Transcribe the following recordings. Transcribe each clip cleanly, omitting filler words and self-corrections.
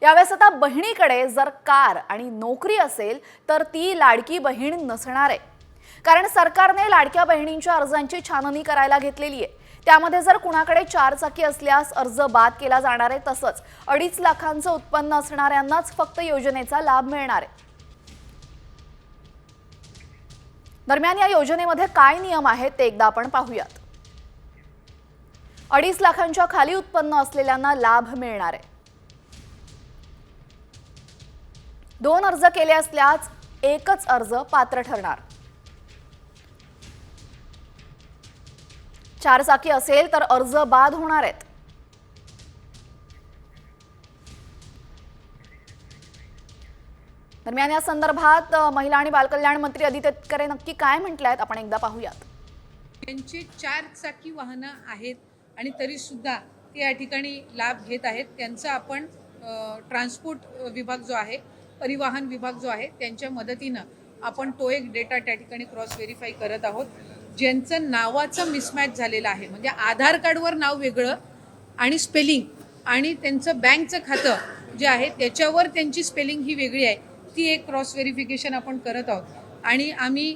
यावेळेस आता बहिणीकडे जर कार आणि नोकरी असेल तर ती लाडकी बहीण नसणार आहे। कारण सरकारने लाडक्या बहिणींच्या अर्जांची छाननी करायला घेतलेली आहे। त्यामध्ये जर कुणाकडे 4 चाकी असल्यास अर्ज बाद केला जाणार आहे। तसंच 2.5 लाखांचं उत्पन्न असणाऱ्यांनाच फक्त योजनेचा लाभ मिळणार आहे। दरम्यान या योजनेमध्ये काय नियम आहेत ते एकदा आपण पाहूयात। 2.5 लाखांच्या खाली उत्पन्न असलेल्यांना लाभ मिळणार आहे। 2 अर्ज केले असल्यास एकच अर्ज पात्र ठरणार। 4 चाकी असेल तर अर्ज बाद होणार आहेत। दरम्यान या संदर्भात महिला आणि बालकल्याण मंत्री अदिती तटकरे नक्की काय म्हटल्यात आपण एकदा पाहूयात। त्यांचे 4 चाकी वाहनं आहेत आणि तरी सुद्धा ते या ठिकाणी लाभ घेत आहेत। त्यांचा आपण ट्रान्सपोर्ट विभाग जो आहे, परिवहन विभाग जो आहे, त्यांच्या मदतीनं आपण तो एक डेटा त्या ठिकाणी क्रॉस व्हेरीफाय करत आहोत। ज्यांचं नावाचं मिसमॅच झालेलं आहे, म्हणजे आधार कार्डवर नाव वेगळं आणि स्पेलिंग आणि त्यांचं बँकचं खातं जे आहे त्याच्यावर त्यांची स्पेलिंग ही वेगळी आहे, ती एक क्रॉस व्हेरिफिकेशन आपण करत आहोत। आणि आम्ही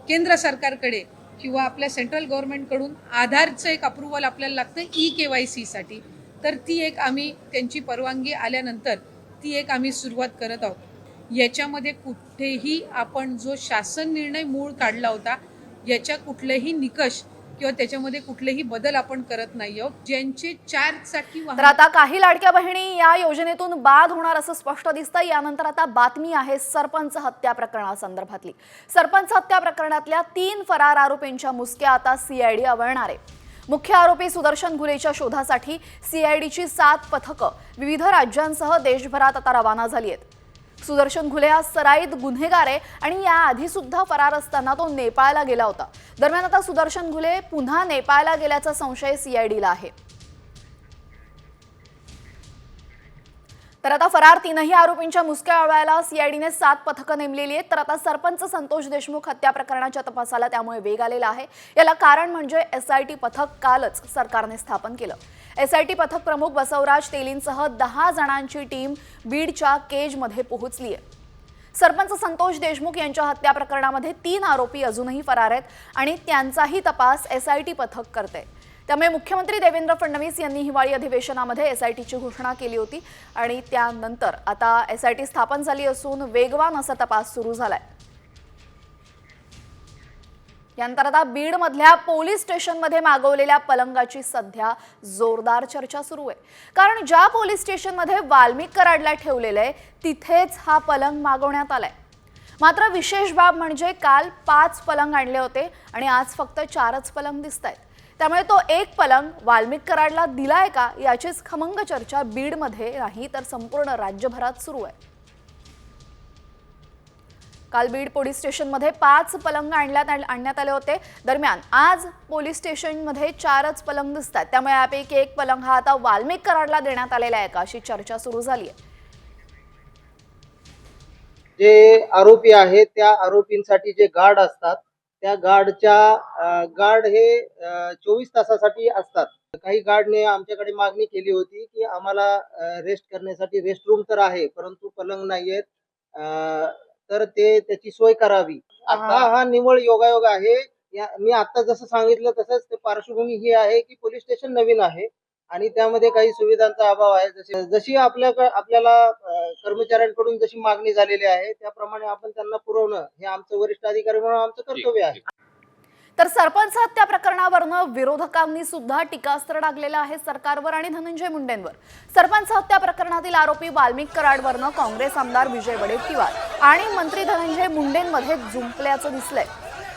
केंद्र सरकारकडे किंवा आपल्या सेंट्रल गव्हर्नमेंटकडून आधारचं एक अप्रुव्हल आपल्याला लागतं KYC साठी, तर ती एक आम्ही त्यांची परवानगी आल्यानंतर ती एक आम्ही सुरुवात करत आहोत। याच्यामध्ये कुठेही आपण जो शासन निर्णय मूळ काढला होता याच्या कुठलेही निकष किंवा त्याच्यामध्ये कुठलेही बदल आपण करत नाही आहोत। ज्यांचे 4 चाकी तर आता काही लाडक्या बहिणी या योजनेतून बाद होणार असं स्पष्ट दिसतं। यानंतर आता बातमी आहे सरपंच हत्या प्रकरणासंदर्भातली। सरपंच हत्या प्रकरणातल्या 3 फरार आरोपींच्या मुसक्या आता CID आवळणार आहे। मुख्य आरोपी सुदर्शन घुलेच्या शोधासाठी CIDची 7 पथकं विविध राज्यांसह देशभरात आता रवाना झाली आहेत। सुदर्शन घुले हा सराईत गुन्हेगार आहे आणि याआधी सुद्धा फरार असताना तो नेपाळला गेला होता। दरम्यान आता सुदर्शन घुले पुन्हा नेपाळला गेल्याचा संशय CIDला आहे। तर आता फरार 3ही आरोपींच्या मुसक्या आवळायला CIDने 7 पथकं नेमलेली आहेत। तर आता सरपंच संतोष देशमुख हत्या प्रकरणाच्या तपासाला त्यामुळे वेग आलेला आहे। याला कारण म्हणजे SIT पथक कालच सरकारने स्थापन केलं। SIT पथक प्रमुख बसवराज तेलींसह 10 जणांची टीम बीडच्या केजमध्ये पोहोचली आहे। सरपंच संतोष देशमुख यांच्या हत्या प्रकरणामध्ये 3 आरोपी अजूनही फरार आहेत आणि त्यांचाही तपास SIT पथक करते। त्यामुळे मुख्यमंत्री देवेंद्र फडणवीस यांनी हिवाळी अधिवेशनामध्ये SITची घोषणा केली होती आणि त्यानंतर आता SIT स्थापन झाली असून वेगवान असा तपास सुरू झालाय। यानंतर आता बीडमधल्या पोलीस स्टेशनमध्ये मागवलेल्या पलंगाची सध्या जोरदार चर्चा सुरू आहे। कारण ज्या पोलीस स्टेशनमध्ये वाल्मिक कराडला ठेवलेलं आहे तिथेच हा पलंग मागवण्यात आलाय। मात्र विशेष बाब म्हणजे काल 5 पलंग आणले होते आणि आज फक्त 4च पलंग दिसतायत। त्यामुळे तो एक पलंग वाल्मिक कराडला दिलाय का याचीच खमंग चर्चा बीडमध्ये नाही तर संपूर्ण राज्यभरात सुरू आहे। काल बीड पोलीस स्टेशनमध्ये 5 पलंग आणण्यात आले होते। दरम्यान आज पोलीस स्टेशनमध्ये 4च पलंग दिसतात। त्यामुळे यापैकी एक पलंग हा आता वाल्मिक कराडला देण्यात आलेला आहे का अशी चर्चा सुरू झाली आहे। जे आरोपी आहेत त्या आरोपींसाठी जे गार्ड असतात त्या गार्ड हे 24 तासासाठी असतात। काही गार्डने आमच्याकडे मागणी केली होती की आम्हाला रेस्ट करण्यासाठी रेस्ट रूम तर आहे परंतु पलंग नाहीयेत, तर त्याची सोय करावी। आता हा निव्वळ योगायोग आहे। मी आता जसं सांगितलं तसंच ते पार्श्वभूमी ही आहे की पोलीस स्टेशन नवीन आहे आणि त्यामध्ये काही सुविधांचा अभाव आहे। जशी आपल्याला कर्मचाऱ्यांकडून जशी मागणी झालेली आहे त्याप्रमाणे आपण त्यांना पुरवणं हे आमचं वरिष्ठ अधिकारी म्हणून आमचं कर्तव्य आहे। तर सरपंच हत्या प्रकरणावरनं विरोधकांनी सुद्धा टीकास्त्र डागलेलं आहे सरकारवर आणि धनंजय मुंडेंवर। सरपंच हत्या प्रकरणातील आरोपी वाल्मिक कराडवरनं काँग्रेस आमदार विजय वडेट्टीवार आणि मंत्री धनंजय मुंडेंमध्ये जुंपल्याचं दिसलंय।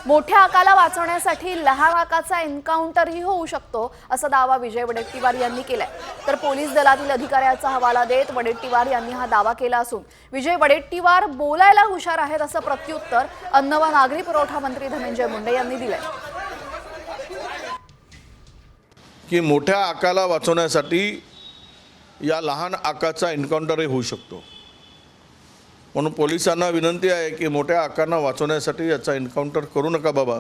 मोठ्या आकाला वाचवण्यासाठी लहान आकाचा एन्काउंटरही होऊ शकतो असा दावा विजय वडेट्टीवार यांनी केलाय। तर पोलीस दलातील अधिकाऱ्याचा हवाला देत वडेट्टीवार यांनी हा दावा केला असून विजय वडेट्टीवार बोलायला हुशार आहेत असं प्रत्युत्तर अन्न व नागरी पुरवठा मंत्री धनंजय मुंडे यांनी दिलंय। की मोठ्या आकाला वाचवण्यासाठी या लहान आकाचा एन्काउंटरही होऊ शकतो, म्हणून पोलिसांना विनंती आहे की मोठ्या आकारांना वाचवण्यासाठी याचा एन्काउंटर करू नका बाबा।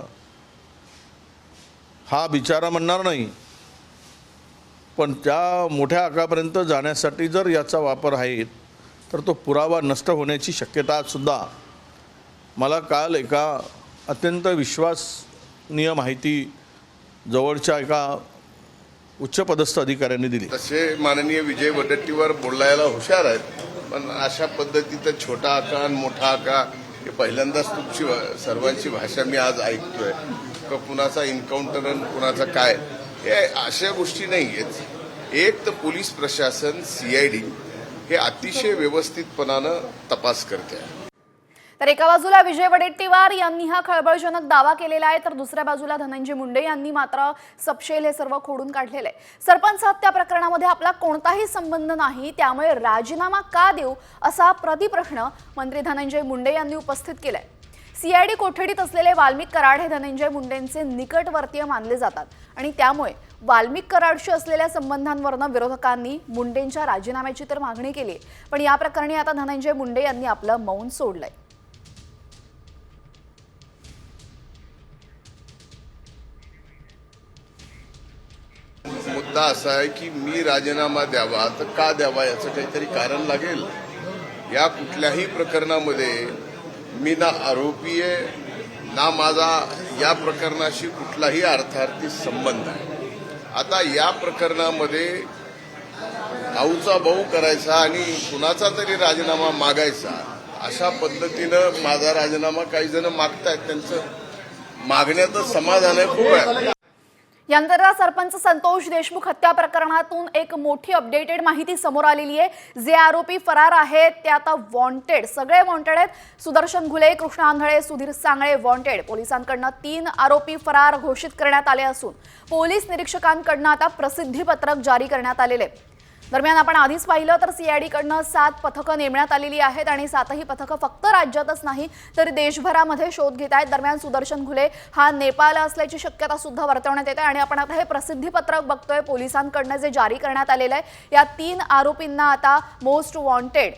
हा बिचारा म्हणणार नाही, पण त्या मोठ्या आकारापर्यंत जाण्यासाठी जर याचा वापर आहे तर तो पुरावा नष्ट होण्याची शक्यतासुद्धा मला काल एका अत्यंत विश्वसनीय माहिती जवळच्या एका उच्चपदस्थ अधिकाऱ्यांनी दिली। तसे माननीय विजय वडेट्टीवार बोलायला हुशार आहेत, पण अशा पद्धतीचं छोटा आकार आणि मोठा आकार हे पहिल्यांदाच तुमची सर्वांची भाषा मी आज ऐकतोय। का कुणाचा एन्काउंटर आणि कुणाचा काय, हे अशा गोष्टी नाही आहेत। एक तर पोलीस प्रशासन CID हे अतिशय व्यवस्थितपणानं तपास करते आहे। तर एका बाजूला विजय वडेट्टीवार यांनी हा खळबळजनक दावा केलेला आहे, तर दुसऱ्या बाजूला धनंजय मुंडे यांनी मात्र सपशेल हे सर्व खोडून काढलेले आहे। सरपंच हत्या प्रकरणामध्ये आपला कोणताही संबंध नाही, त्यामुळे राजीनामा का देऊ असा प्रतिप्रश्न मंत्री धनंजय मुंडे यांनी उपस्थित केलाय। CID कोठडीत असलेले वाल्मिक कराड हे धनंजय मुंडेंचे निकटवर्तीय मानले जातात आणि त्यामुळे वाल्मिक कराडशी असलेल्या संबंधांवरून विरोधकांनी मुंडेंच्या राजीनाम्याची तर मागणी केली, पण या प्रकरणी आता धनंजय मुंडे यांनी आपलं मौन सोडलंय। मुद्दा असा आहे की मी राजीनामा द्यावा तर का द्यावा याचं काहीतरी कारण लागेल। या कुठल्याही प्रकरणामध्ये मी ना आरोपी आहे ना माझा या प्रकरणाशी कुठलाही अर्थार्थी संबंध आहे। आता या प्रकरणामध्ये भाऊचा भाऊ करायचा आणि कुणाचा तरी राजीनामा मागायचा, अशा पद्धतीनं माझा राजीनामा काही जण मागतायत, त्यांचं मागण्याचं समाधान आहे खूप आहे। यानंतर सरपंच संतोष देशमुख हत्या प्रकरणातून एक मोठी अपडेटेड माहिती समोर आलेली आहे। जे आरोपी फरार आहेत ते आता वॉन्टेड, सगळे वॉन्टेड आहेत। सुदर्शन घुले, कृष्ण आंधळे, सुधीर सांगळे वॉन्टेड। पोलिसांकडून 3 आरोपी फरार घोषित करण्यात आले असून पोलीस निरीक्षकांकडून आता प्रसिद्धीपत्रक जारी करण्यात आलेले आहे। दरम्यान आपण आधीच पाहिलं तर CID कडून 7 पथकं नेमण्यात आलेली आहेत आणि 7ही पथकं फक्त राज्यातच नाही तर देशभरामध्ये शोध घेत आहेत। दरम्यान सुदर्शन घुले हा नेपाळला असल्याची शक्यता सुद्धा वर्तवण्यात येते आणि आपण आता हे प्रसिद्धीपत्रक बघतोय पोलिसांकडून जे जारी करण्यात आलेलं आहे। या 3 आरोपींना आता मोस्ट वॉन्टेड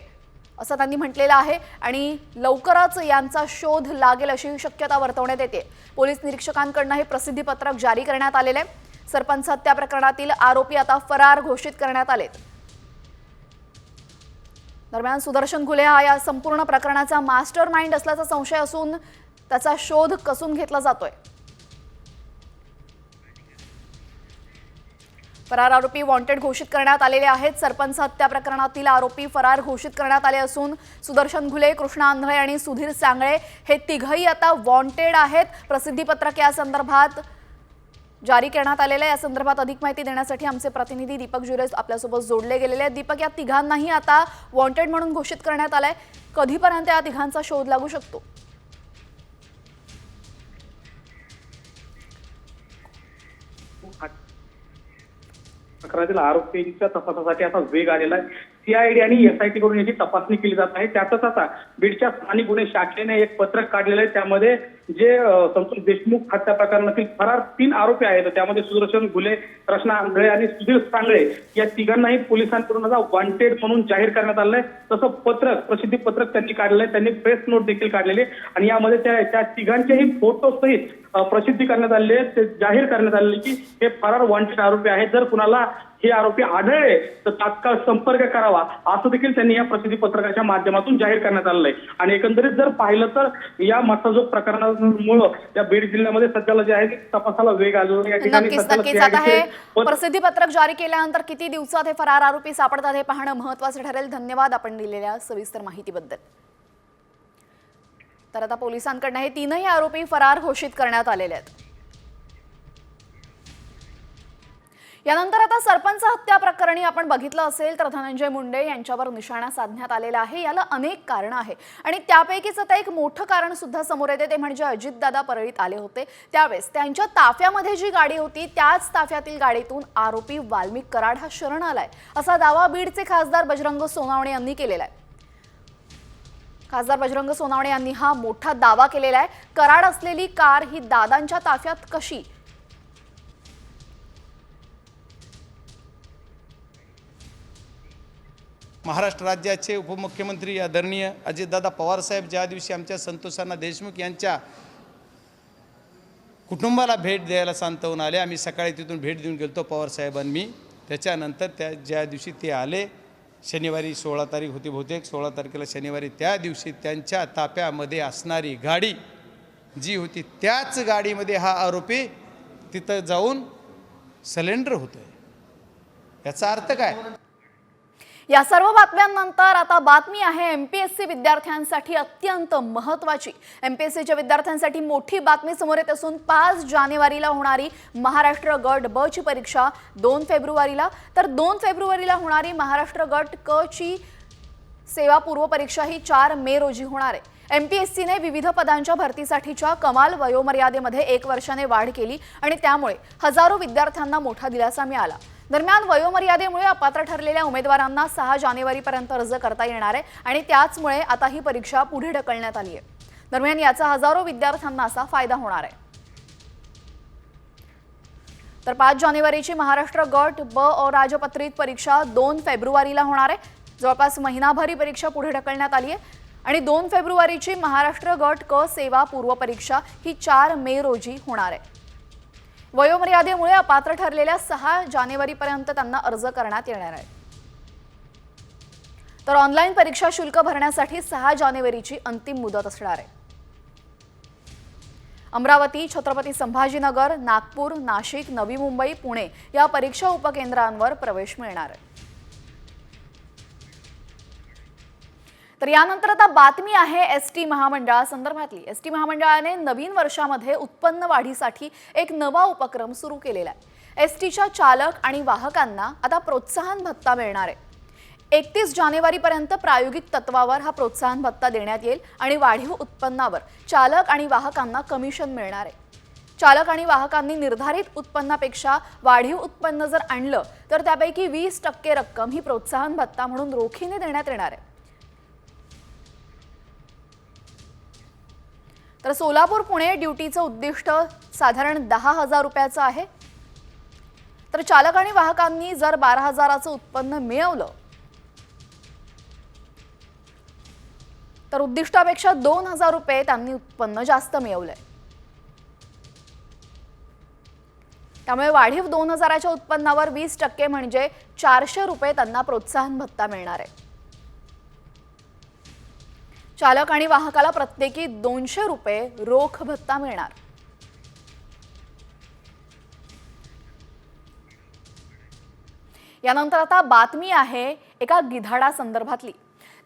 असं त्यांनी म्हटलेलं आहे आणि लवकरच यांचा शोध लागेल अशी शक्यता वर्तवण्यात येते। पोलीस निरीक्षकांकडून हे प्रसिद्धीपत्रक जारी करण्यात आलेलं आहे। सरपंच हत्या प्रकरणातील आरोपी आता फरार घोषित करण्यात आलेत। दरम्यान सुदर्शन घुले हा या संपूर्ण प्रकरणाचा मास्टर माइंड असल्याचा संशय असून त्याचा शोध कसून घेतला जातोय। फरार आरोपी वॉन्टेड घोषित करण्यात आलेले आहेत। सरपंच हत्या प्रकरणातील आरोपी फरार घोषित करण्यात आले असून सुदर्शन घुले, कृष्ण आंधळे आणि सुधीर सांगळे हे तिघही आता वॉन्टेड आहेत। प्रसिद्धीपत्रक या संदर्भात जारी करण्यात आलेलं आहे। या संदर्भात अधिक माहिती देण्यासाठी आमचे प्रतिनिधी दीपक जुरे आपल्यासोबत जोडले गेलेले आहेत। दीपक, या तिघांनाही आता वॉन्टेड म्हणून घोषित करण्यात आलंय, कधीपर्यंत या तिघांचा शोध लागू शकतो? प्रकरणातील आरोपींच्या तपासासाठी आता वेग आलेला आहे। CID आणि SIT कडून याची तपासणी केली जात आहे। त्यातच आता बीडच्या स्थानिक गुन्हे शाखेने एक पत्रक काढलेलं आहे। त्यामध्ये जे संतोष देशमुख हत्या प्रकरणातील फरार 3 आरोपी आहेत, त्यामध्ये सुदर्शन घुले, कृष्ण आंधळे आणि सुधीर सांगळे या तिघांनाही पोलिसांकडून आता वॉन्टेड म्हणून जाहीर करण्यात आलंय। तसं पत्रक, प्रसिद्धी पत्रक त्यांनी काढलेलं आहे, त्यांनी प्रेस नोट देखील काढलेली आणि यामध्ये त्या तिघांचेही फोटो सहित प्रसिद्धी करण्यात आलेली आहे। ते जाहीर करण्यात आलेले की हे फरार वॉन्टेड आरोपी आहेत, जर कुणाला हे आरोपी आढळले तर तात्काळ संपर्क करावा असं देखील त्यांनी या प्रसिद्धी पत्रकाच्या माध्यमातून जाहीर करण्यात आलेलं आहे। आणि एकंदरीत जर पाहिलं तर या मत्सजोग प्रकरणामुळे या बीड जिल्ह्यामध्ये सध्याला जे आहे तपासाला वेग आलेला आहे। या ठिकाणी नक्कीच आता हे प्रसिद्धीपत्रक जारी केल्यानंतर किती दिवसात हे फरार आरोपी सापडतात हे पाहणं महत्त्वाचं ठरेल। धन्यवाद आपण दिलेल्या सविस्तर माहितीबद्दल। तर आता पोलिसांकडून हे 3ही आरोपी फरार घोषित करण्यात आलेले आहेत। यानंतर आता सरपंच हत्या प्रकरणी आपण बघितलं असेल तर धनंजय मुंडे यांच्यावर निशाणा साधण्यात आलेला आहे। याला अनेक कारणं आहे आणि त्यापैकीच आता एक मोठं कारण सुद्धा समोर येते, ते म्हणजे अजितदादा परळीत आले होते त्यावेळेस त्यांच्या ताफ्यामध्ये जी गाडी होती त्याच ताफ्यातील गाडीतून आरोपी वाल्मिक कराड हा शरण आलाय असा दावा बीडचे खासदार बजरंग सोनावणे यांनी केलेला आहे। खासदार बजरंग सोनावणे यांनी हा मोठा दावा केलेला आहे। कराड असलेली कार ही दादांच्या ताफ्यात कशी? महाराष्ट्र राज्याचे उपमुख्यमंत्री आदरणीय अजितदादा पवार साहेब ज्या दिवशी आमच्या संतोषांना देशमुख यांच्या कुटुंबाला भेट द्यायला सांतवून आले, आम्ही सकाळी तिथून भेट देऊन गेलो पवार साहेबांनी, त्याच्यानंतर ज्या दिवशी ते आले, शनिवारी 16 तारीख होती बहुतेक, 16 तारखेला शनिवारी, त्या दिवशी त्यांच्या ताफ्यामध्ये असणारी गाडी जी होती त्याच गाडीमध्ये हा आरोपी तिथं जाऊन सरेंडर होतोय. याचा अर्थ काय? या सर्व बातम्यांनंतर आता बातमी आहे एमपीएससी विद्यार्थ्यांसाठी अत्यंत महत्त्वाची. एमपीएससीच्या विद्यार्थ्यांसाठी मोठी बातमी समोर येत असून 5 जानेवारीला होणारी महाराष्ट्र गट ब ची परीक्षा 2 फेब्रुवारीला, तर 2 फेब्रुवारीला होणारी महाराष्ट्र गट क ची सेवा पूर्व परीक्षा ही 4 मे रोजी होणार आहे. एमपीएससीने विविध पदांच्या भरतीसाठीच्या कमाल वयोमर्यादेमध्ये 1 वर्षाने वाढ केली आणि त्यामुळे हजारो विद्यार्थ्यांना मोठा दिलासा मिळाला. दरम्यान वयोमर्यादेमुळे अपात्र ठरलेल्या उमेदवारांना 6 जानेवारीपर्यंत अर्ज करता येणार आहे आणि त्याचमुळे आता ही परीक्षा पुढे ढकलण्यात आली आहे. दरम्यान याचा हजारो विद्यार्थ्यांना असा फायदा होणार आहे. तर 5 जानेवारीची महाराष्ट्र गट ब अराजपत्रित परीक्षा 2 फेब्रुवारीला होणार आहे. जवळपास महिनाभर ही परीक्षा पुढे ढकलण्यात आली आहे आणि 2 फेब्रुवारीची महाराष्ट्र गट क सेवा पूर्व परीक्षा ही 4 मे रोजी होणार आहे. वयोमर्यादेमुळे अपात्र ठरलेल्या 6 जानेवारीपर्यंत त्यांना अर्ज करण्यात येणार आहे. तर ऑनलाईन परीक्षा शुल्क भरण्यासाठी 6 जानेवारीची अंतिम मुदत असणार आहे. अमरावती, छत्रपती संभाजीनगर, नागपूर, नाशिक, नवी मुंबई, पुणे या परीक्षा उपकेंद्रांवर प्रवेश मिळणार आहे. तर यानंतर आता बातमी आहे एसटी महामंडळासंदर्भातली. एसटी महामंडळाने नवीन वर्षामध्ये उत्पन्न वाढीसाठी एक नवा उपक्रम सुरू केलेला आहे. एसटीच्या चालक आणि वाहकांना आता प्रोत्साहन भत्ता मिळणार आहे. 31 जानेवारीपर्यंत प्रायोगिक तत्वावर हा प्रोत्साहन भत्ता देण्यात येईल आणि वाढीव उत्पन्नावर चालक आणि वाहकांना कमिशन मिळणार आहे. चालक आणि वाहकांनी निर्धारित उत्पन्नापेक्षा वाढीव उत्पन्न जर आणलं तर त्यापैकी 20% रक्कम ही प्रोत्साहन भत्ता म्हणून रोखीने देण्यात येणार आहे. तर सोलापूर पुणे ड्युटीचं उद्दिष्ट साधारण 10,000 रुपयाचं आहे. तर चालक आणि वाहकांनी जर 12,000चं उत्पन्न मिळवलं तर उद्दिष्टापेक्षा 2,000 रुपये त्यांनी उत्पन्न जास्त मिळवलंय. त्यामुळे वाढीव 2,000च्या उत्पन्नावर 20% म्हणजे 400 रुपये त्यांना प्रोत्साहन भत्ता मिळणार आहे. चालक आणि वाहकाला प्रत्येकी 200 रुपये रोख भत्ता मिळणार. यानंतर आता बातमी आहे एका गिधाडा संदर्भातली.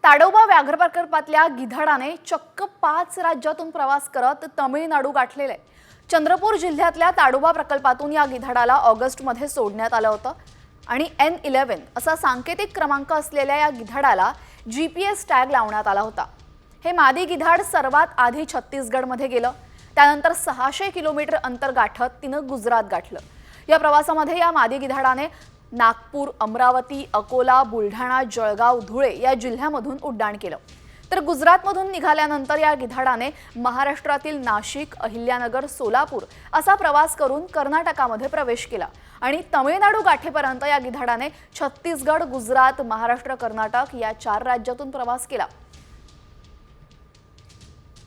ताडोबा व्याघ्र प्रकल्पातल्या गिधाडाने चक्क 5 राज्यातून प्रवास करत तमिळनाडू गाठलेला आहे. चंद्रपूर जिल्ह्यातल्या ताडोबा प्रकल्पातून या गिधाडाला ऑगस्टमध्ये सोडण्यात आलं होतं आणि N11 असा सांकेतिक क्रमांक असलेल्या या गिधाडाला GPS टॅग लावण्यात आला होता. हे मादी गिधाड सर्वात आधी छत्तीसगडमध्ये गेलं. त्यानंतर 600 किलोमीटर अंतर गाठत तिनं गुजरात गाठलं. या प्रवासामध्ये या मादी गिधाडाने नागपूर, अमरावती, अकोला, बुलढाणा, जळगाव, धुळे या जिल्ह्यामधून उड्डाण केलं. तर गुजरातमधून निघाल्यानंतर या गिधाडाने महाराष्ट्रातील नाशिक, अहिल्यानगर, सोलापूर असा प्रवास करून कर्नाटकामध्ये प्रवेश केला आणि तमिळनाडू गाठेपर्यंत या गिधाडाने छत्तीसगड, गुजरात, महाराष्ट्र, कर्नाटक या 4 राज्यातून प्रवास केला.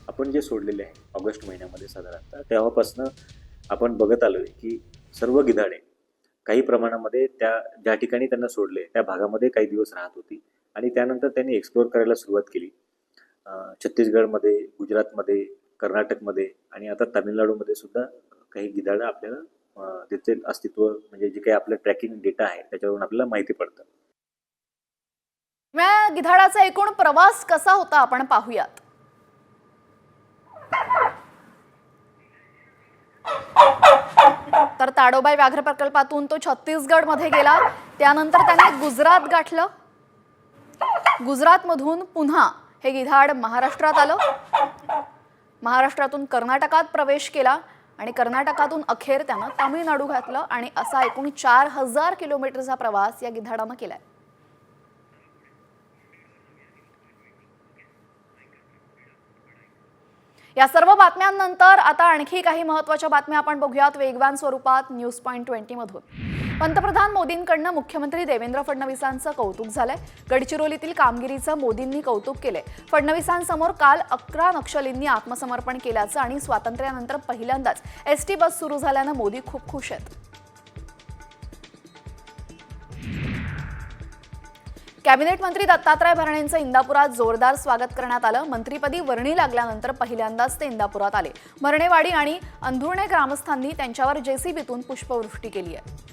आपण जे सोडलेले आहे ऑगस्ट महिन्यामध्ये साधारणतः तेव्हापासून आपण बघत आलोय की सर्व गिधाडे काही प्रमाणामध्ये त्या ज्या ठिकाणी त्यांना सोडले त्या भागामध्ये काही दिवस राहत होती आणि त्यानंतर त्यांनी एक्सप्लोर करायला सुरुवात केली. छत्तीसगडमध्ये, गुजरातमध्ये, कर्नाटकमध्ये आणि आता तामिळनाडूमध्ये सुद्धा काही गिधाडं आपल्याला त्याचे अस्तित्व म्हणजे जे काही आपलं ट्रॅकिंग डेटा आहे त्याच्यावरून आपल्याला माहिती पडतं. गिधाडाचा एकूण प्रवास कसा होता आपण पाहूयात. तर ताडोबा व्याघ्र प्रकल्पातून तो छत्तीसगडमध्ये गेला. त्यानंतर त्याने गुजरात गाठलं. गुजरातमधून पुन्हा हे गिधाड महाराष्ट्रात आलं. महाराष्ट्रातून कर्नाटकात प्रवेश केला आणि कर्नाटकातून अखेर त्यानं तामिळनाडू घातलं आणि असा एकूण 4,000 किलोमीटरचा प्रवास या गिधाडानं केलाय. या सर्व बातम्यांनंतर आता आणखी काही महत्त्वाच्या बातम्या आपण बघूयात वेगवान स्वरूपात न्यूज पॉइंट 20 मधून. पंतप्रधान मोदींकडनं मुख्यमंत्री देवेंद्र फडणवीसांचं कौतुक झालंय. गडचिरोलीतील कामगिरीचं मोदींनी कौतुक केलंय. फडणवीसांसमोर काल 11 नक्षलींनी आत्मसमर्पण केल्याचं आणि स्वातंत्र्यानंतर पहिल्यांदाच एसटी बस सुरू झाल्यानं मोदी खूप खुश आहेत. कॅबिनेट मंत्री दत्तात्रय भरणेंचं इंदापुरात जोरदार स्वागत करण्यात आलं। मंत्रिपदी वर्णी लागल्यानंतर पहिल्यांदाच ते इंदापुरात आले। भरणेवाडी आणि अंधुर्णे ग्रामस्थांनी त्यांच्यावर जेसीबीतून पुष्पवृष्टी केली आहे।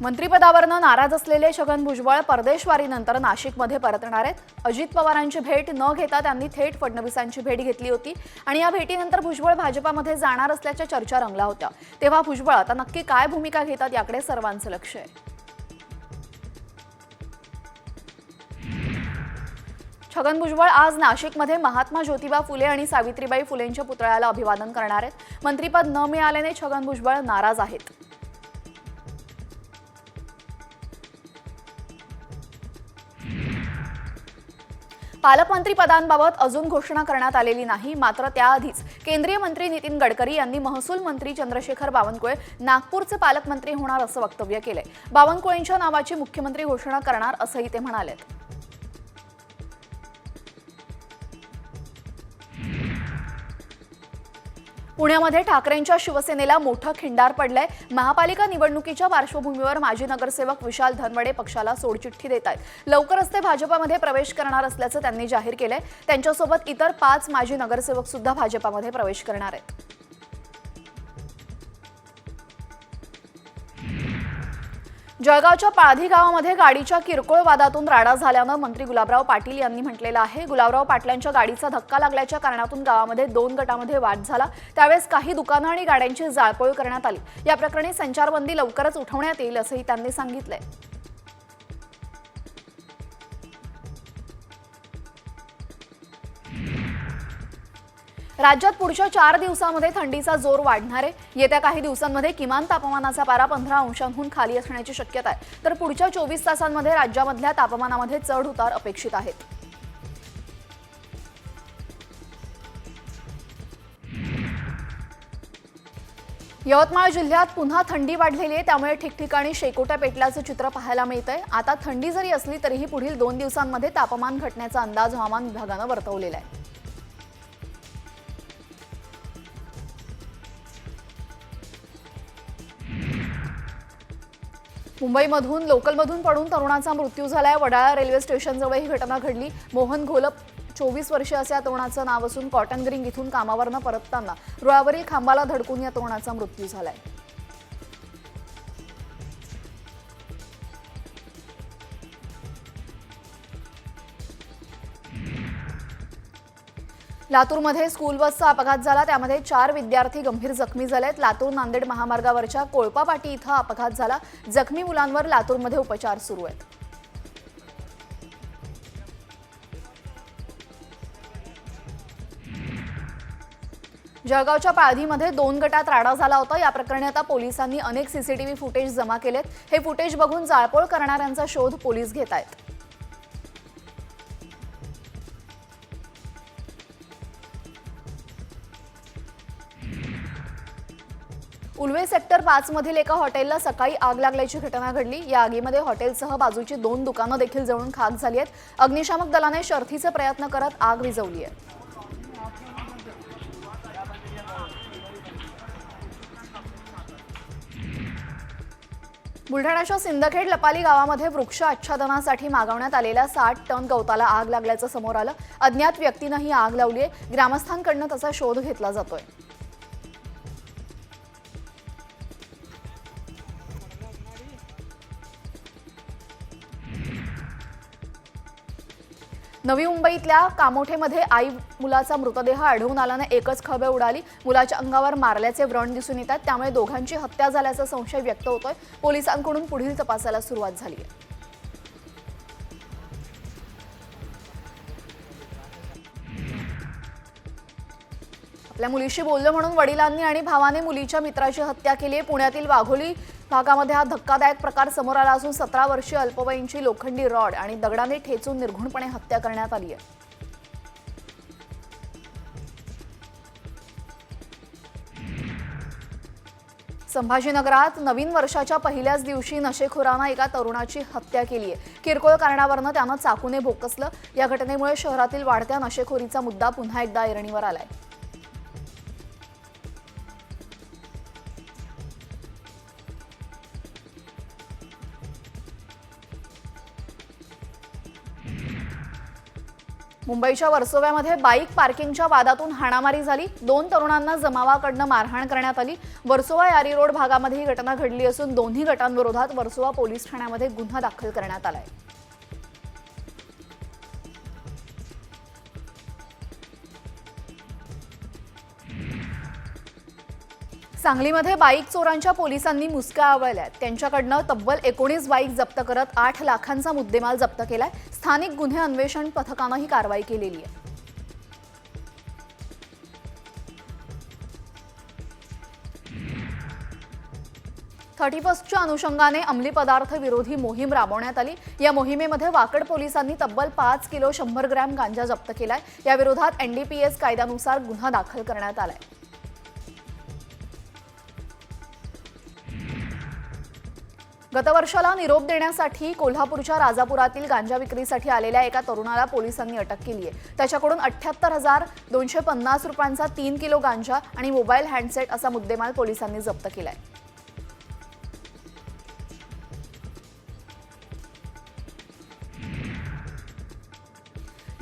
मंत्रिपदावरनं नाराज असलेले छगन भुजबळ परदेशवारीनंतर नाशिकमध्ये परतणार आहेत। अजित पवारांची भेट न घेता त्यांनी थेट फडणवीसांची भेट घेतली होती आणि या भेटीनंतर भुजबळ भाजपामध्ये जाणार असल्याच्या चर्चा रंगल्या होत्या। तेव्हा भुजबळ आता नक्की काय भूमिका घेतात याकडे सर्वांचं लक्ष आहे। छगन भुजबळ आज नाशिकमध्ये महात्मा ज्योतिबा फुले आणि सावित्रीबाई फुलेंच्या पुतळ्याला अभिवादन करणार आहेत। मंत्रिपद न मिळाल्याने छगन भुजबळ नाराज आहेत। पालकमंत्री पदांबाबत अजून घोषणा करण्यात आलेली नाही। मात्र त्याआधीच केंद्रीय मंत्री नितीन गडकरी यांनी महसूल मंत्री चंद्रशेखर बावनकुळे नागपूरचे पालकमंत्री होणार असं वक्तव्य केलंय। बावनकुळेंच्या नावाची मुख्यमंत्री घोषणा करणार असंही ते म्हणाले। पुण्यामध्ये ठाकरेंच्या शिवसेनेला मोठं खिंडार पडलंय। महापालिका निवडणुकीच्या पार्श्वभूमीवर माजी नगरसेवक विशाल धनवडे पक्षाला सोडचिठ्ठी देत आहेत। लवकरच ते भाजपामध्ये प्रवेश करणार असल्याचं त्यांनी जाहीर केलंय। त्यांच्यासोबत इतर 5 माजी नगरसेवक सुद्धा भाजपामध्ये प्रवेश करणार आहेत। जळगावच्या पाळधी गावामध्ये गाडीच्या किरकोळ वादातून राडा झाल्यानं मंत्री गुलाबराव पाटील यांनी म्हटलेलं आहे। गुलाबराव पाटलांच्या गाडीचा धक्का लागल्याच्या कारणातून गावामध्ये 2 गटामध्ये वाद झाला। त्यावेळेस काही दुकानं आणि गाड्यांची जाळपोळ करण्यात आली। या प्रकरणी संचारबंदी लवकरच उठवण्यात येईल असंही त्यांनी सांगितलंय। राज्यात पुढच्या 4 दिवसांमध्ये थंडीचा जोर वाढणार आहे। येत्या काही दिवसांमध्ये किमान तापमानाचा पारा 15 अंशांहून खाली असण्याची शक्यता आहे। तर पुढच्या 24 तासांमध्ये राज्यामधल्या तापमानामध्ये चढ उतार अपेक्षित आहेत। यवतमाळ जिल्ह्यात पुन्हा थंडी वाढलेली आहे। त्यामुळे ठिकठिकाणी शेकोट्या पेटल्याचं चित्र पाहायला मिळतंय। आता थंडी जरी असली तरीही पुढील 2 दिवसांमध्ये तापमान घटण्याचा अंदाज हवामान विभागानं वर्तवलेला आहे। मुंबईमधून लोकलमधून पडून तरुणाचा मृत्यू झालाय। वडाळा रेल्वे स्टेशनजवळ ही घटना घडली। मोहन घोलप 24 वर्षीय असं या तरुणाचं नाव असून कॉटन ग्रीन इथून कामावरनं परतताना रुळावरील खांबाला धडकून या तरुणाचा मृत्यू झालाय। लातूरमध्ये स्कूल बसचा अपघात झाला। त्यामध्ये 4 विद्यार्थी गंभीर जखमी झालेत। लातूर नांदेड महामार्गावरच्या कोळपापाटी इथं अपघात झाला। जखमी मुलांवर लातूरमध्ये उपचार सुरू आहेत। जळगावच्या पाळधीमध्ये 2 गटात राडा झाला होता। या प्रकरणी आता पोलिसांनी अनेक सीसीटीव्ही फुटेज जमा केलेत। हे फुटेज बघून जाळपोळ करणाऱ्यांचा शोध पोलीस घेत आहेत। उल्वे सेक्टर 5 मधील एका हॉटेलला सकाळी आग लागल्याची घटना घडली। या आगीमध्ये हॉटेलसह बाजूची 2 दुकानं देखील जळून खाक झाली आहेत। अग्निशामक दलाने शर्थीचे प्रयत्न करत आग विझवली आहे। बुलढाण्याच्या सिंदखेड लपाली गावामध्ये वृक्ष आच्छादनासाठी मागवण्यात आलेल्या 60 टन गवताला आग लागल्याचं समोर आलं। अज्ञात व्यक्तीनं ही आग लावली आहे। ग्रामस्थांकडून त्याचा शोध घेतला जातोय। नवी मुंबईतल्या कामोठेमध्ये आई मुलाचा मृतदेह आढळून आल्याने एकच खळबळ उडाली। मुलाच्या अंगावर मारल्याचे व्रण दिसून येतात। त्यामुळे दोघांची हत्या झाल्याचा संशय व्यक्त होतोय। पोलिसांकडून पुढील तपासाला सुरुवात झाली आहे। आपल्या मुलीशी बोललो म्हणून वडिलांनी आणि भावाने मुलीच्या मित्राची हत्या केली आहे। पुण्यातील वाघोली भागामध्ये हा धक्कादायक प्रकार समोर आला असून 17 वर्षीय अल्पवयींची लोखंडी रॉड आणि दगडाने ठेचून निर्घृणपणे हत्या करण्यात आली आहे। संभाजीनगरात नवीन वर्षाच्या पहिल्याच दिवशी नशेखोरानं एका तरुणाची हत्या केली आहे। किरकोळ कारणावरून त्यानं चाकूने भोकसलं। या घटनेमुळे शहरातील वाढत्या नशेखोरीचा मुद्दा पुन्हा एकदा ऐरणीवर आलाय। मुंबईच्या वर्सोव्यामध्ये बाईक पार्किंगच्या वादातून हाणामारी झाली. 2 तरुणांना जमावाकडनं मारहाण करण्यात आली. वर्सोवा यारी रोड भागामध्ये ही घटना घडली असून दोन्ही गटांविरोधात वर्सोवा पोलीस ठाण्यामध्ये गुन्हा दाखल करण्यात आलाय. सांगलीमध्ये बाईक चोरांच्या पोलिसांनी मुसक्या आवळल्यात. त्यांच्याकडनं तब्बल 19 बाईक जप्त करत 8 लाखांचा मुद्देमाल जप्त केलाय. स्थानिक गुन्हे अन्वेषण पथकानं ही कारवाई केलेली आहे. थर्टीफर्स्टच्या अनुषंगाने अंमली पदार्थ विरोधी मोहीम राबवण्यात आली. या मोहिमेमध्ये वाकड पोलिसांनी तब्बल 5 किलो 100 ग्रॅम गांजा जप्त केलाय. या विरोधात NDPS कायद्यानुसार गुन्हा दाखल करण्यात आलाय. गतवर्षाला निरोप देण्यासाठी कोल्हापूरच्या राजापुरातील गांजा विक्रीसाठी आलेल्या एका तरुणाला पोलिसांनी अटक केली आहे. त्याच्याकडून 78,250 रुपयांचा 3 किलो गांजा आणि मोबाईल हँडसेट असा मुद्देमाल पोलिसांनी जप्त केलाय.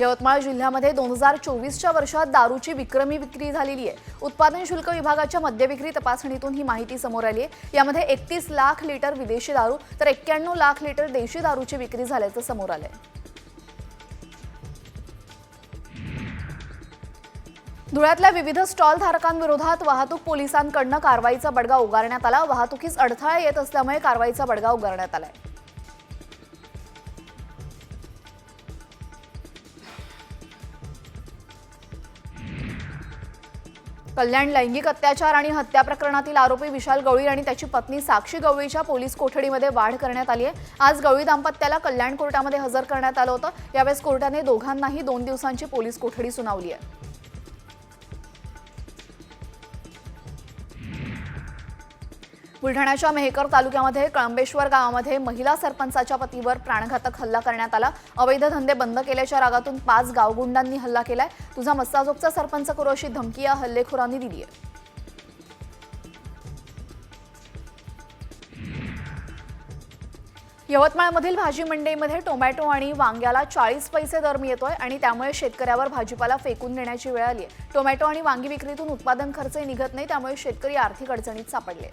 यवतमाळ जिल्ह्यामध्ये 2024च्या वर्षात दारूची विक्रमी विक्री झालेली आहे. उत्पादन शुल्क विभागाच्या मद्यविक्री तपासणीतून ही माहिती समोर आली आहे. यामध्ये 31 लाख लिटर विदेशी दारू तर 91 लाख लिटर देशी दारूची विक्री झाल्याचं समोर आलंय. धुळ्यातल्या विविध स्टॉल धारकांविरोधात वाहतूक पोलिसांकडून कारवाईचा बडगा उगारण्यात आला. वाहतुकीस अडथळा येत असल्यामुळे कारवाईचा बडगा उगारण्यात आलाय. कल्याण लैंगिक अत्याचार आणि हत्या प्रकरणातील आरोपी विशाल गवळी आणि त्याची पत्नी साक्षी गवळीच्या पोलीस कोठडीमध्ये वाढ करण्यात आली आहे. आज गवळी दाम्पत्याला कल्याण कोर्टामध्ये हजर करण्यात आलं होतं. यावेळेस कोर्टाने दोघांनाही 2 दिवसांची पोलीस कोठडी सुनावली आहे. बुलढाण्याच्या मेहकर तालुक्यामध्ये कळंबेश्वर गावामध्ये महिला सरपंचाच्या पतीवर प्राणघातक हल्ला करण्यात आला. अवैध धंदे बंद केल्याच्या रागातून 5 गावगुंडांनी हल्ला केलाय. तुझा मस्ताजोगचा सरपंच करू अशी धमकी या हल्लेखोरांनी दिली आहे. यवतमाळमधील भाजी मंडईमध्ये टोमॅटो आणि वांग्याला 40 पैसे दर मिळतोय आणि त्यामुळे शेतकऱ्यावर भाजीपाला फेकून देण्याची वेळ आली आहे. टोमॅटो आणि वांगी विक्रीतून उत्पादन खर्चही निघत नाही, त्यामुळे शेतकरी आर्थिक अडचणीत सापडले.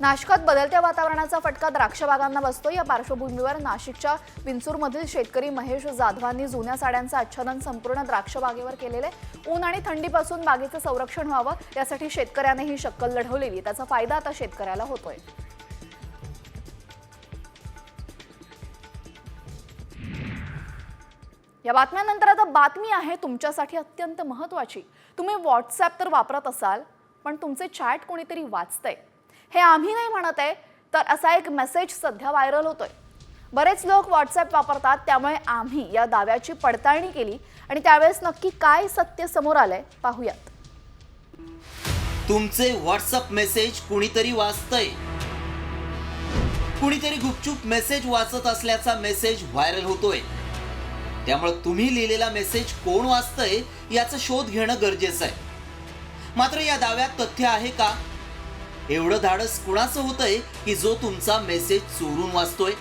नाशिकात बदलत्या वातावरणाचा फटका द्राक्ष बागांना बसतो. या पार्श्वभूमीवर नाशिकच्या विंचूरमधील शेतकरी महेश जाधवांनी जुन्या साड्यांचं आच्छादन संपूर्ण द्राक्ष बागेवर केलेले. ऊन आणि थंडीपासून बागेचं संरक्षण व्हावं यासाठी शेतकऱ्याने ही शक्कल लढवलेली. त्याचा फायदा आता शेतकऱ्याला होतोय. या बातम्यानंतर आता बातमी आहे तुमच्यासाठी अत्यंत महत्त्वाची. तुम्ही व्हॉट्सॲप तर वापरत असाल, पण तुमचे चॅट कोणीतरी वाचतंय हे आम्ही नाही म्हणत आहे, तर असा एक मेसेज सध्या व्हायरल होतोय. बरेच लोक व्हॉट्सॲप वापरतात, त्यामुळे आम्ही या दाव्याची पडताळणी केली आणि त्यावेळेस नक्की काय सत्य समोर आलंय पाहूयात. तुमचे व्हॉट्सअप मेसेज कुणीतरी वाचतंय. कुणीतरी गुपचूप मेसेज वाचत असल्याचा मेसेज व्हायरल होतोय. त्यामुळे तुम्ही लिहिलेला मेसेज कोण वाचतंय याचा शोध घेणं गरजेचं आहे. मात्र या दाव्यात तथ्य आहे का? एवढं धाडस कुणाचं होतंय की जो तुमचा मेसेज चोरून वाचतोय?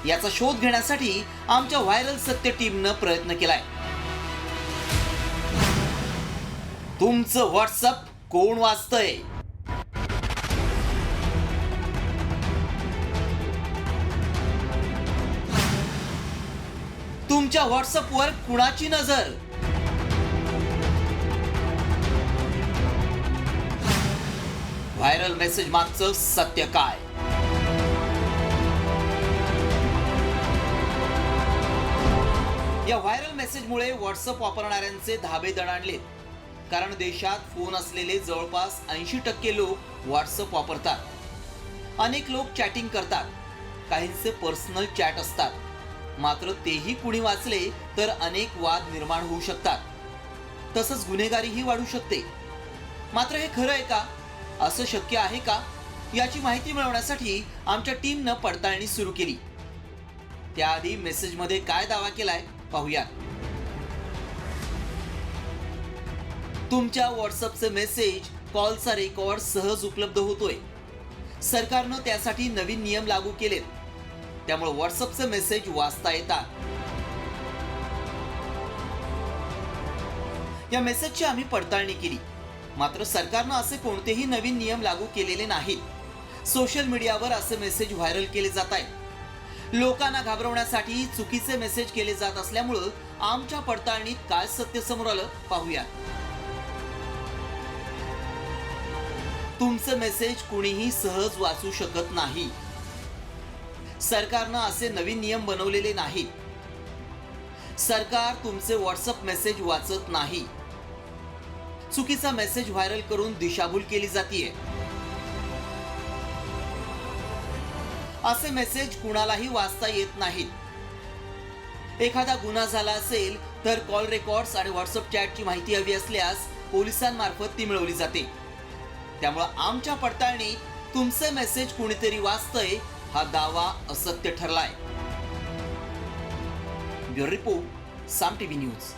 याचा शोध घेण्यासाठी आमच्या व्हायरल सत्य टीमनं प्रयत्न केलाय. तुमचं व्हॉट्सअप कोण वाचतंय? तुमच्या व्हॉट्सअपवर कुणाची नजर? व्हायरल मेसेज मागचं सत्य काय? या व्हायरल मेसेजमुळे व्हॉट्सअप वापरणाऱ्यांचे धाबे दणाणलेत. कारण देशात फोन असलेले जवळपास 80% लोक व्हॉट्सअप वापरतात. अनेक लोक चॅटिंग करतात, काहींचे पर्सनल चॅट असतात. मात्र तेही कुणी वाचले तर अनेक वाद निर्माण होऊ शकतात. तसंच गुन्हेगारीही वाढू शकते. मात्र हे खरं आहे का? असं शक्य आहे का? याची माहिती मिळवण्यासाठी आमच्या टीमनं पडताळणी सुरू केली. त्याआधी मेसेजमध्ये काय दावा केलाय पाहूया. तुमच्या व्हॉट्सअपचे मेसेज कॉलचा रेकॉर्ड सहज उपलब्ध होतोय. सरकारनं त्यासाठी नवीन नियम लागू केलेत, त्यामुळे व्हॉट्सअपचे मेसेज वाचता येतात. या मेसेजची आम्ही पडताळणी केली, मात्र सरकारनं असे कोणतेही नवीन नियम लागू केलेले नाहीत. सोशल मीडियावर असे मेसेज व्हायरल केले जात आहेत. लोकांना घाबरवण्यासाठी चुकीचे मेसेज केले जात असल्यामुळं आमच्या पडताळणीत काय सत्य समोर आलं पाहूया. तुमचे मेसेज कुणीही सहज वाचू शकत नाही. सरकारनं असे नवीन नियम बनवलेले नाहीत. सरकार तुमचे व्हॉट्सअप मेसेज वाचत नाही. चुकीचा मेसेज व्हायरल करून दिशाभूल केली जातीये. असे मेसेज कुणालाही वाचता येत नाहीत. एखादा गुन्हा झाला असेल तर कॉल रेकॉर्ड्स आणि व्हॉट्सअप चॅटची माहिती हवी असल्यास पोलिसांमार्फत ती मिळवली जाते. त्यामुळे आमच्या पडताळणीत तुमचे मेसेज कुणीतरी वाचतंय हा दावा असत्य ठरलाय. ब्युरो रिपोर्ट, साम टीव्ही न्यूज.